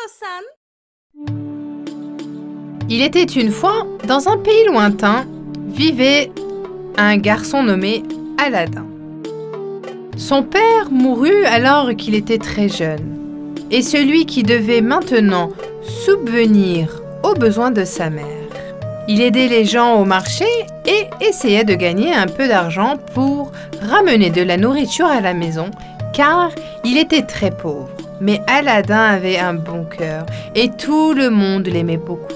istiyorsan. Il était une fois, dans un pays lointain, vivait un garçon nommé Aladin. Son père mourut alors qu'il était très jeune, et celui qui devait maintenant subvenir aux besoins de sa mère. Il aidait les gens au marché et essayait de gagner un peu d'argent pour ramener de la nourriture à la maison, car il était très pauvre. Mais Aladin avait un bon cœur et tout le monde l'aimait beaucoup.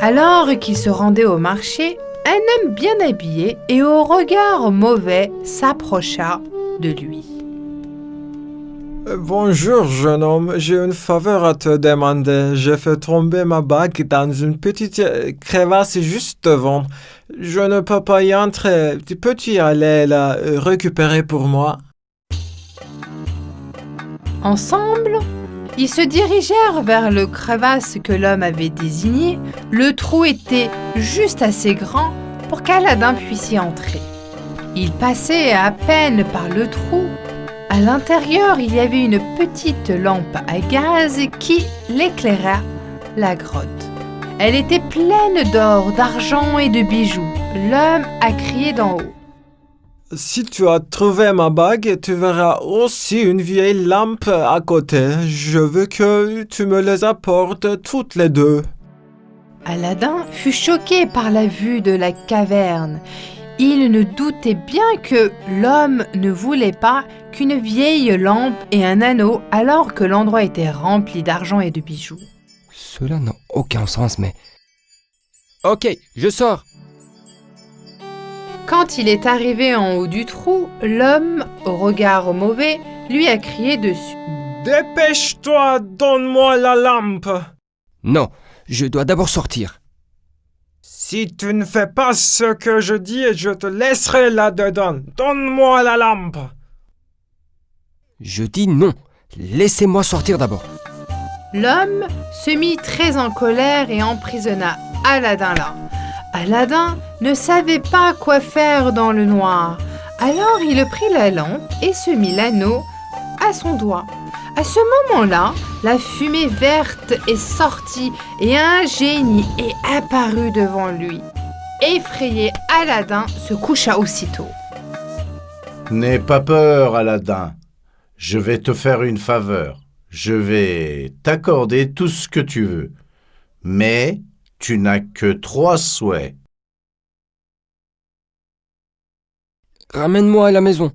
Alors qu'il se rendait au marché, un homme bien habillé et au regard mauvais s'approcha de lui. Bonjour, jeune homme. J'ai une faveur à te demander. J'ai fait tomber ma bague dans une petite crevasse juste devant. Je ne peux pas y entrer. Peux-tu y aller la récupérer pour moi? Ensemble, ils se dirigèrent vers le crevasse que l'homme avait désigné. Le trou était juste assez grand pour qu'Aladin puisse y entrer. Il passait à peine par le trou. À l'intérieur, il y avait une petite lampe à gaz qui l'éclaira la grotte. Elle était pleine d'or, d'argent et de bijoux. L'homme a crié d'en haut. Si tu as trouvé ma bague, tu verras aussi une vieille lampe à côté. Je veux que tu me les apportes toutes les deux. Aladin fut choqué par la vue de la caverne. Il ne doutait bien que l'homme ne voulait pas qu'une vieille lampe et un anneau alors que l'endroit était rempli d'argent et de bijoux. Cela n'a aucun sens, mais... Ok, je sors. Quand il est arrivé en haut du trou, l'homme, au regard mauvais, lui a crié dessus. Dépêche-toi, donne-moi la lampe. Non, je dois d'abord sortir. Si tu ne fais pas ce que je dis, je te laisserai là-dedans. Donne-moi la lampe. Je dis non. Laissez-moi sortir d'abord. L'homme se mit très en colère et emprisonna Aladin là. Aladin ne savait pas quoi faire dans le noir. Alors il prit la lampe et se mit l'anneau à son doigt. À ce moment-là, la fumée verte est sortie et un génie est apparu devant lui. Effrayé, Aladin se coucha aussitôt. N'aie pas peur, Aladin. Je vais te faire une faveur. Je vais t'accorder tout ce que tu veux. Mais tu n'as que 3 souhaits. Ramène-moi à la maison.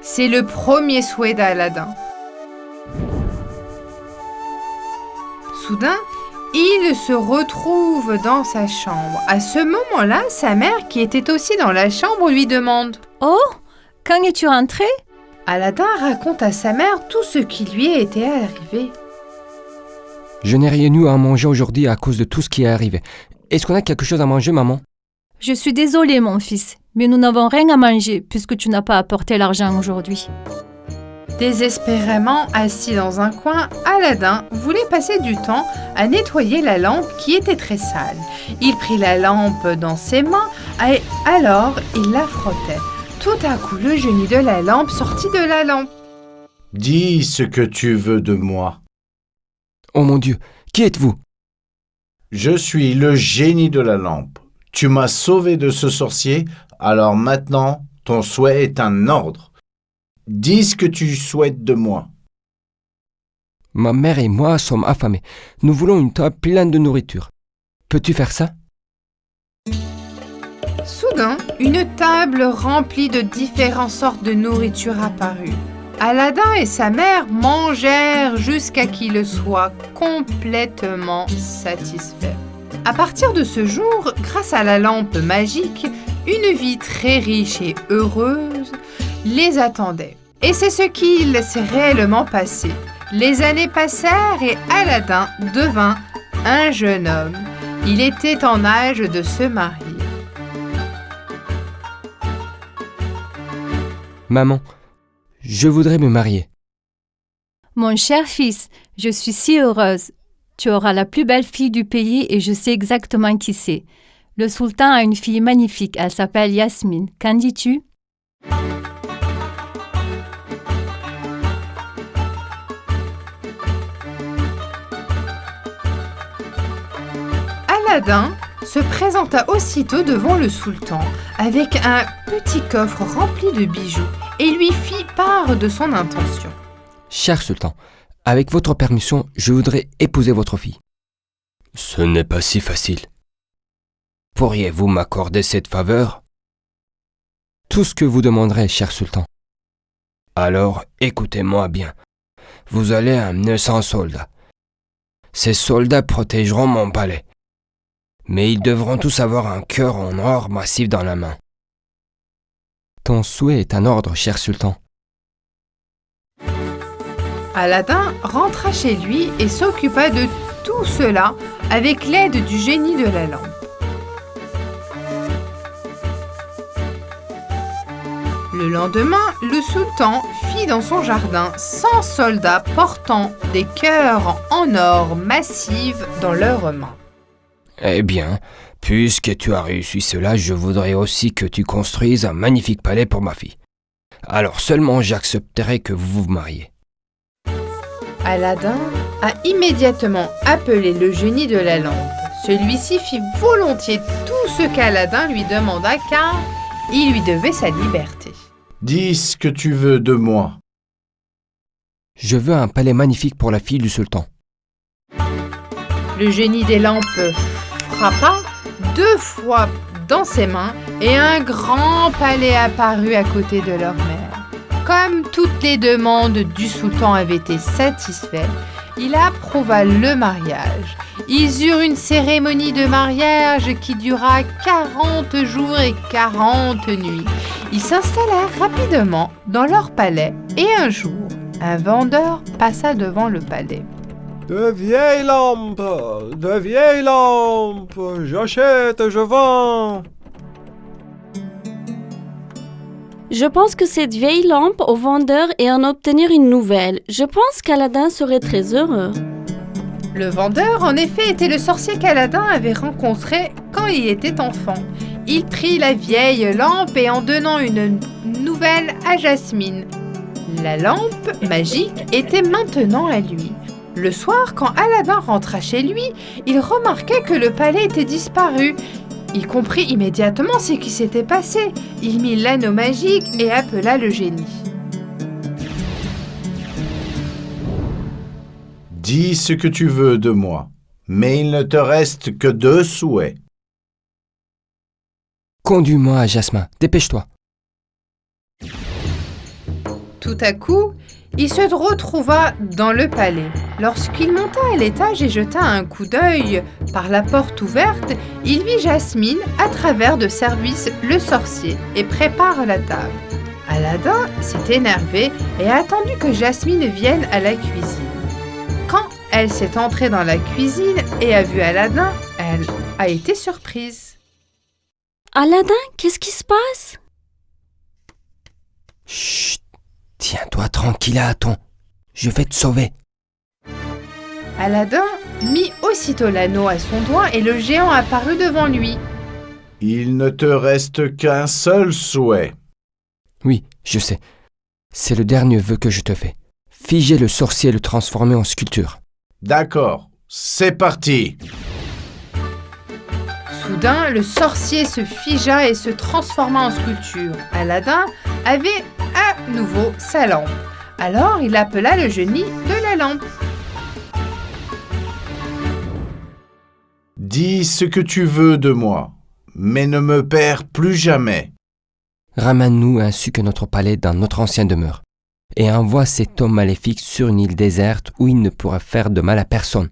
C'est le premier souhait d'Aladin. Soudain, il se retrouve dans sa chambre. À ce moment-là, sa mère, qui était aussi dans la chambre, lui demande « Oh, quand es-tu rentré? » Aladin raconte à sa mère tout ce qui lui était arrivé. Je n'ai rien eu à manger aujourd'hui à cause de tout ce qui est arrivé. Est-ce qu'on a quelque chose à manger, maman? Je suis désolée, mon fils, mais nous n'avons rien à manger puisque tu n'as pas apporté l'argent aujourd'hui. Désespérément assis dans un coin, Aladin voulait passer du temps à nettoyer la lampe qui était très sale. Il prit la lampe dans ses mains et alors il la frottait. Tout à coup, le génie de la lampe sortit de la lampe. Dis ce que tu veux de moi. Oh mon Dieu, qui êtes-vous? Je suis le génie de la lampe. Tu m'as sauvé de ce sorcier, alors maintenant, ton souhait est un ordre. Dis ce que tu souhaites de moi. Ma mère et moi sommes affamés. Nous voulons une table pleine de nourriture. Peux-tu faire ça? Soudain, une table remplie de différentes sortes de nourriture apparut. Aladin et sa mère mangèrent jusqu'à qu'ils soient complètement satisfaits. À partir de ce jour, grâce à la lampe magique, une vie très riche et heureuse les attendait. Et c'est ce qu'il s'est réellement passé. Les années passèrent et Aladin devint un jeune homme. Il était en âge de se marier. Maman, je voudrais me marier. Mon cher fils, je suis si heureuse. Tu auras la plus belle fille du pays et je sais exactement qui c'est. Le sultan a une fille magnifique, elle s'appelle Yasmine. Qu'en dis-tu? Aladin se présenta aussitôt devant le sultan avec un petit coffre rempli de bijoux et lui fit part de son intention. Cher sultan, avec votre permission, je voudrais épouser votre fille. Ce n'est pas si facile. Pourriez-vous m'accorder cette faveur? Tout ce que vous demanderez, cher sultan. Alors, écoutez-moi bien. Vous allez amener 100 soldats. Ces soldats protégeront mon palais. Mais ils devront tous avoir un cœur en or massif dans la main. Ton souhait est un ordre, cher sultan. Aladin rentra chez lui et s'occupa de tout cela avec l'aide du génie de la lampe. Le lendemain, le sultan fit dans son jardin 100 soldats portant des cœurs en or massif dans leurs mains. Eh bien, puisque tu as réussi cela, je voudrais aussi que tu construises un magnifique palais pour ma fille. Alors seulement j'accepterai que vous vous mariez. Aladin a immédiatement appelé le génie de la lampe. Celui-ci fit volontiers tout ce qu'Aladin lui demanda car il lui devait sa liberté. Dis ce que tu veux de moi. Je veux un palais magnifique pour la fille du sultan. Le génie des lampes frappa 2 fois dans ses mains et un grand palais apparut à côté de leur mère. Comme toutes les demandes du sultan avaient été satisfaites, il approuva le mariage. Ils eurent une cérémonie de mariage qui dura 40 jours et 40 nuits. Ils s'installèrent rapidement dans leur palais et un jour, un vendeur passa devant le palais. De vieilles lampes, j'achète, je vends. Je pense que cette vieille lampe au vendeur et en obtenir une nouvelle. Je pense qu'Aladin serait très heureux. Le vendeur, en effet, était le sorcier qu'Aladin avait rencontré quand il était enfant. Il prit la vieille lampe et en donnant une nouvelle à Jasmine. La lampe magique était maintenant à lui. Le soir, quand Aladin rentra chez lui, il remarqua que le palais était disparu. Il comprit immédiatement ce qui s'était passé. Il mit l'anneau magique et appela le génie. Dis ce que tu veux de moi, mais il ne te reste que 2 souhaits. Conduis-moi à Jasmin, dépêche-toi. Tout à coup, il se retrouva dans le palais. Lorsqu'il monta à l'étage et jeta un coup d'œil par la porte ouverte, il vit Jasmine à travers de service le sorcier et prépare la table. Aladin s'est énervé et a attendu que Jasmine vienne à la cuisine. Quand elle s'est entrée dans la cuisine et a vu Aladin, elle a été surprise. Aladin, qu'est-ce qui se passe? Chut, tiens-toi tranquille, Aton. Je vais te sauver. Aladin mit aussitôt l'anneau à son doigt et le géant apparut devant lui. Il ne te reste qu'un seul souhait. Oui, je sais. C'est le dernier vœu que je te fais. Figer le sorcier et le transformer en sculpture. D'accord, c'est parti. Soudain, le sorcier se figea et se transforma en sculpture. Aladin avait à nouveau sa lampe. Alors, il appela le génie de la lampe. Dis ce que tu veux de moi, mais ne me perds plus jamais. Ramène-nous ainsi que notre palais dans notre ancienne demeure, et envoie cet homme maléfique sur une île déserte où il ne pourra faire de mal à personne.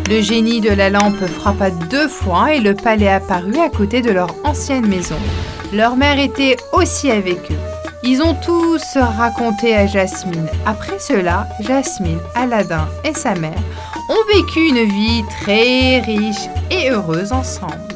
Le génie de la lampe frappa 2 fois et le palais apparut à côté de leur ancienne maison. Leur mère était aussi avec eux. Ils ont tous raconté à Jasmine. Après cela, Jasmine, Aladin et sa mère ont vécu une vie très riche et heureuse ensemble.